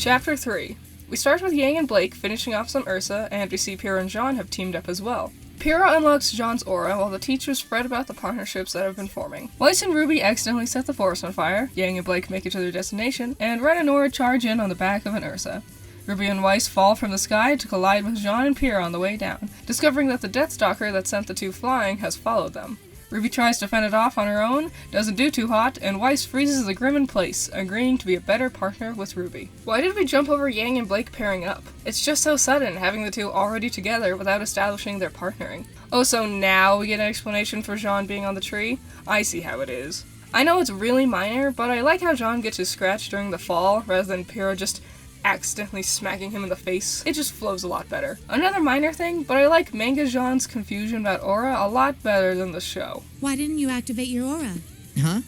Chapter 3. We start with Yang and Blake finishing off some Ursa, and we see Pyrrha and Jean have teamed up as well. Pyrrha unlocks Jean's aura while the teachers fret about the partnerships that have been forming. Weiss and RWBY accidentally set the forest on fire, Yang and Blake make it to their destination, and Ren and Nora charge in on the back of an Ursa. RWBY and Weiss fall from the sky to collide with Jean and Pyrrha on the way down, discovering that the Deathstalker that sent the two flying has followed them. RWBY tries to fend it off on her own, doesn't do too hot, and Weiss freezes the Grim in place, agreeing to be a better partner with RWBY. Why did we jump over Yang and Blake pairing up? It's just so sudden, having the two already together without establishing their partnering. Oh, so now we get an explanation for Jean being on the tree? I see how it is. I know it's really minor, but I like how Jean gets his scratch during the fall, rather than Pyrrha just accidentally smacking him in the face. It just flows a lot better. Another minor thing, but I like Manga Jean's confusion about aura a lot better than the show. Why didn't you activate your aura? Huh?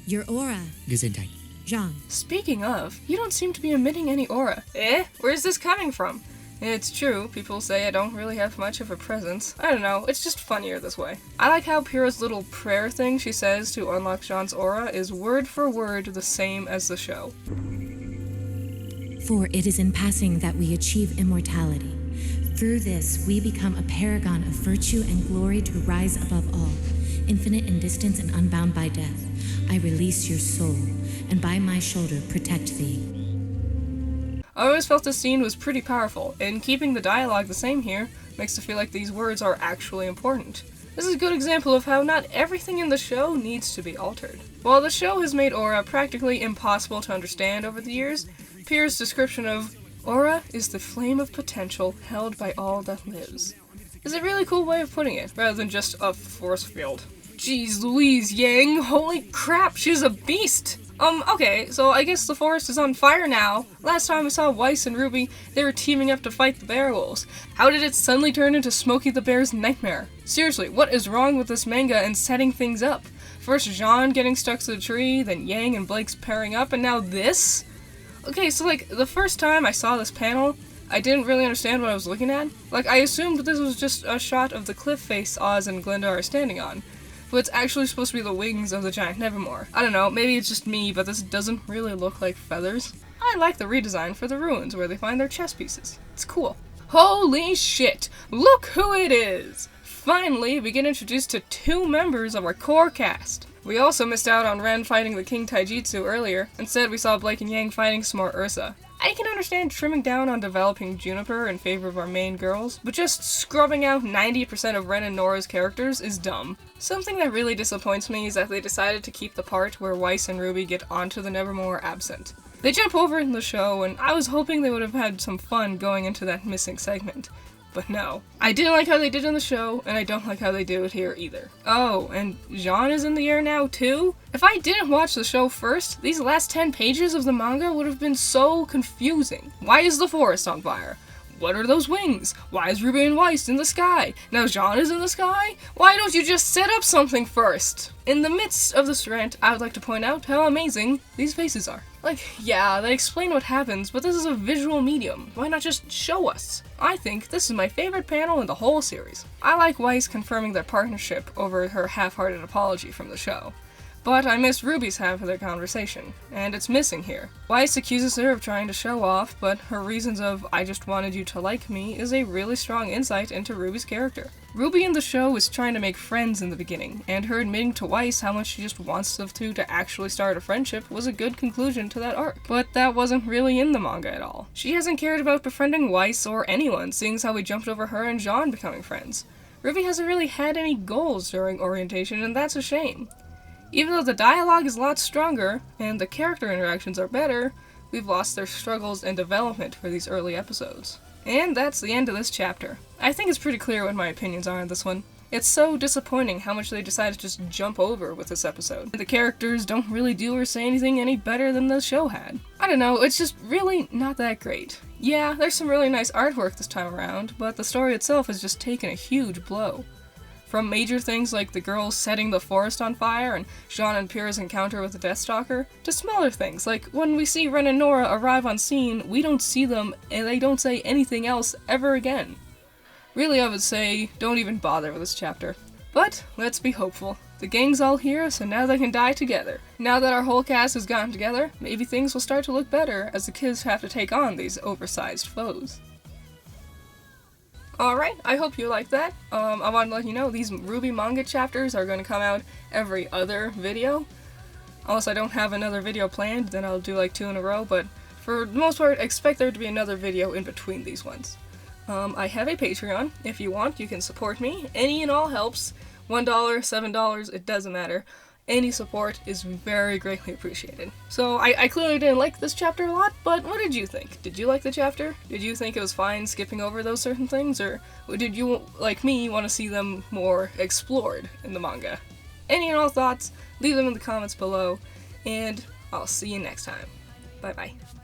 Your aura. Gesundheit. Jean. Speaking of, you don't seem to be emitting any aura. Where's this coming from? It's true, people say I don't really have much of a presence. I don't know, it's just funnier this way. I like how Pyrrha's little prayer thing she says to unlock Jean's aura is word for word the same as the show. For it is in passing that we achieve immortality. Through this, we become a paragon of virtue and glory to rise above all. Infinite in distance and unbound by death, I release your soul, and by my shoulder protect thee. I always felt this scene was pretty powerful, and keeping the dialogue the same here makes it feel like these words are actually important. This is a good example of how not everything in the show needs to be altered. While the show has made aura practically impossible to understand over the years, Pyrrha's description of aura is the flame of potential held by all that lives is a really cool way of putting it, rather than just a force field. Jeez Louise, Yang, holy crap, she's a beast! Okay, so I guess the forest is on fire now. Last time I saw Weiss and RWBY, they were teaming up to fight the bear wolves. How did it suddenly turn into Smokey the Bear's nightmare? Seriously, what is wrong with this manga and setting things up? First Jean getting stuck to the tree, then Yang and Blake's pairing up, and now this? Okay, so the first time I saw this panel, I didn't really understand what I was looking at. I assumed this was just a shot of the cliff face Oz and Glinda are standing on. But it's actually supposed to be the wings of the giant Nevermore. I don't know, maybe it's just me, but this doesn't really look like feathers. I like the redesign for the ruins where they find their chess pieces. It's cool. Holy shit! Look who it is! Finally, we get introduced to 2 members of our core cast. We also missed out on Ren fighting the King Taijutsu earlier. Instead, we saw Blake and Yang fighting some more Ursa. I can understand trimming down on developing Juniper in favor of our main girls, but just scrubbing out 90% of Ren and Nora's characters is dumb. Something that really disappoints me is that they decided to keep the part where Weiss and RWBY get onto the Nevermore absent. They jump over in the show, and I was hoping they would have had some fun going into that missing segment. But no. I didn't like how they did in the show, and I don't like how they do it here either. Oh, and Jean is in the air now too? If I didn't watch the show first, these last 10 pages of the manga would have been so confusing. Why is the forest on fire? What are those wings? Why is RWBY and Weiss in the sky? Now Jean is in the sky? Why don't you just set up something first? In the midst of this rant, I would like to point out how amazing these faces are. Yeah, they explain what happens, but this is a visual medium. Why not just show us? I think this is my favorite panel in the whole series. I like Weiss confirming their partnership over her half-hearted apology from the show. But I missed RWBY's half of their conversation, and it's missing here. Weiss accuses her of trying to show off, but her reasons of "I just wanted you to like me" is a really strong insight into RWBY's character. RWBY in the show is trying to make friends in the beginning, and her admitting to Weiss how much she just wants the two to actually start a friendship was a good conclusion to that arc. But that wasn't really in the manga at all. She hasn't cared about befriending Weiss or anyone, seeing as how we jumped over her and Jean becoming friends. RWBY hasn't really had any goals during orientation, and that's a shame. Even though the dialogue is a lot stronger, and the character interactions are better, we've lost their struggles and development for these early episodes. And that's the end of this chapter. I think it's pretty clear what my opinions are on this one. It's so disappointing how much they decided to just jump over with this episode. The characters don't really do or say anything any better than the show had. I don't know, it's just really not that great. Yeah, there's some really nice artwork this time around, but the story itself has just taken a huge blow. From major things like the girls setting the forest on fire and Jean and Pyrrha's encounter with the Deathstalker, to smaller things like when we see Ren and Nora arrive on scene, we don't see them and they don't say anything else ever again. Really, I would say, don't even bother with this chapter. But let's be hopeful. The gang's all here, so now they can die together. Now that our whole cast has gotten together, maybe things will start to look better as the kids have to take on these oversized foes. Alright, I hope you like that. I wanted to let you know these RWBY manga chapters are going to come out every other video. Unless I don't have another video planned, then I'll do like 2 in a row, but for the most part, expect there to be another video in between these ones. I have a Patreon. If you want, you can support me. Any and all helps. $1, $7, it doesn't matter. Any support is very greatly appreciated. So I clearly didn't like this chapter a lot, but what did you think? Did you like the chapter? Did you think it was fine skipping over those certain things, or did you, like me, want to see them more explored in the manga? Any and all thoughts, leave them in the comments below, and I'll see you next time. Bye bye.